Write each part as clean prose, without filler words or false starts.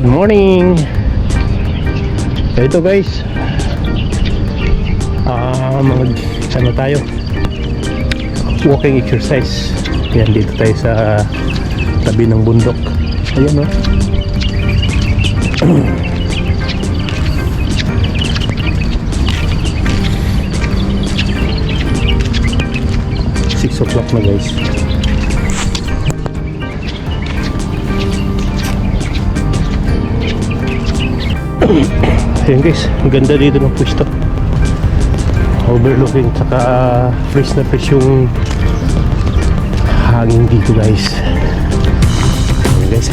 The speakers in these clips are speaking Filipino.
Good morning. Ito guys, ano tayo, walking exercise. Yan, dito tayo sa tabi ng bundok. Ayan, oh. 6 o'clock na guys. Ayan guys, ang ganda dito ng pwesto, overlooking, tsaka fresh na fresh yung hangin dito guys. Ayan guys,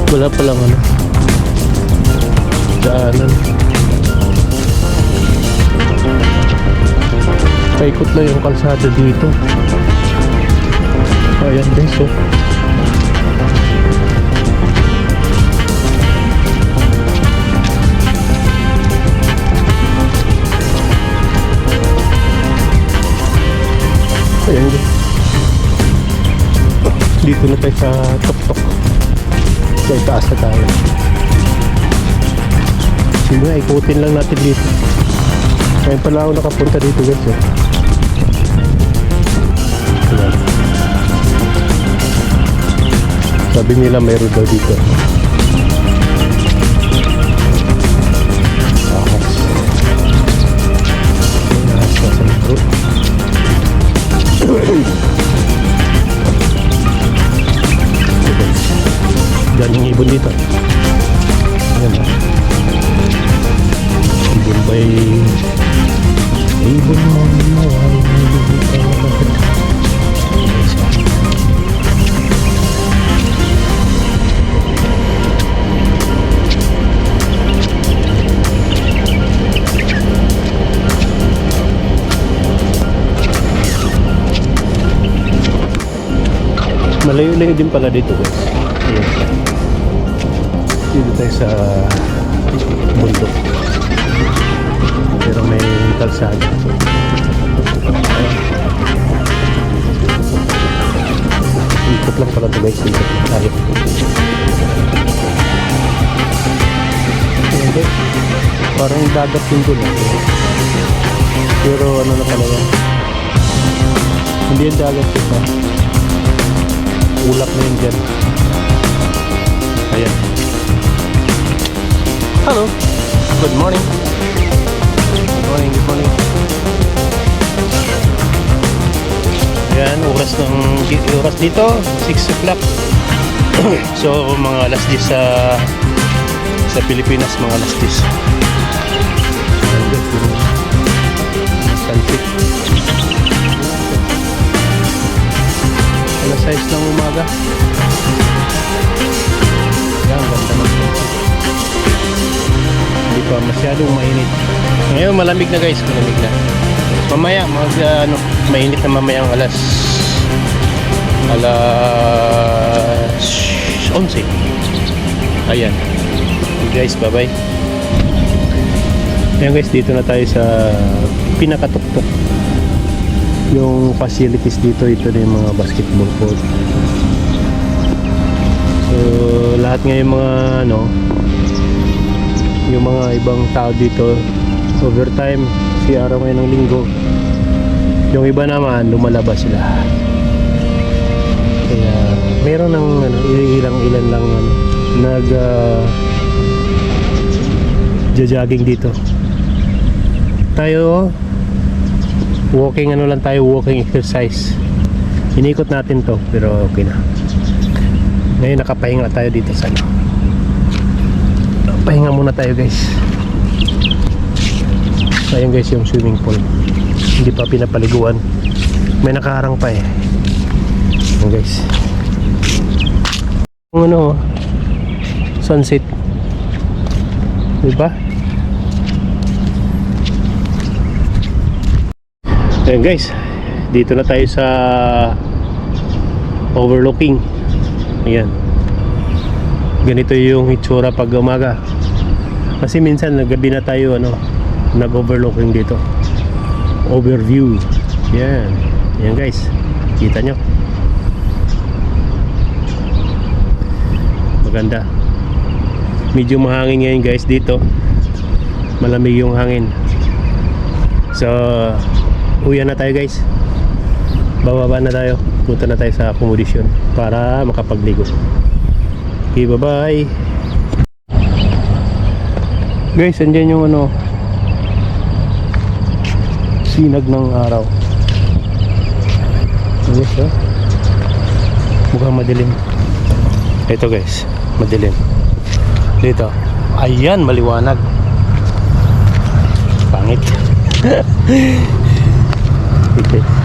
wala palang daanan, paikot na yung kalsada dito. Ayan guys, oh. Ayan guys, dito na tayo sa tuktok. So itaas na tayo. Sige nga, ikutin lang natin dito. Ngayon pala ako nakapunta dito guys, eh. Ayan. Sabi nila mayroon daw dito ahas. May ahas na sa metro. Diyan yung ibon dito. Ayan na. Ibon ba'y ibon mo ay malayo-layo din pala dito guys. Ayan. Dito tayo sa bundok, pero may kalsada. Ikot lang pala ito guys, dito tayo. Ayan guys, parang dagat yung dun, pero ano na pala yan, hindi yung dagat ito, ulap na yun dyan. Ayan. Hello, good morning. Good morning, good morning. Ayan, oras dito 6 o'clock. So mga alas 10 sa Pilipinas, mga alas 10. Sunset. Alas 6 ng umaga. Ayan, ganda ng sunset. Hindi pa masyadong mainit. Ngayon malamig na guys, malamig na. Mamaya mainit na mamaya ang alas 11. Ayan. Okay guys, bye bye. Ayan guys, dito na tayo sa pinakatuktok. Yung facilities dito, ito na yung mga basketball court. So lahat ngayon mga yung mga ibang tao dito overtime, si araw ngayon ng linggo. Yung iba naman lumalabas sila, kaya meron ng ilan lang jogging dito. Tayo walking lang tayo, walking exercise. Inikot natin to, pero okay na. Ngayon nakapahinga tayo dito sa pahinga muna tayo guys. Ayun guys, yung swimming pool hindi pa pinapaliguan, may nakaharang pa eh. Ayun guys, yung sunset, diba? Ayun guys, dito na tayo sa overlooking. Ayan, ganito yung itsura pag umaga. Kasi minsan nagabi na tayo nag-overlooking dito. Overview. Yan. Yan guys. Kita nyo. Maganda. Medyo mahangin ngayon guys dito. Malamig yung hangin. So, uwi na tayo guys. Bababa na tayo. Punta na tayo sa accommodation para makapagligo. Okay, bye-bye. Guys, andyan yung sinag ng araw. Yes, mukhang madilim. Ito guys, madilim. Dito, ayan, maliwanag. Pangit. Okay.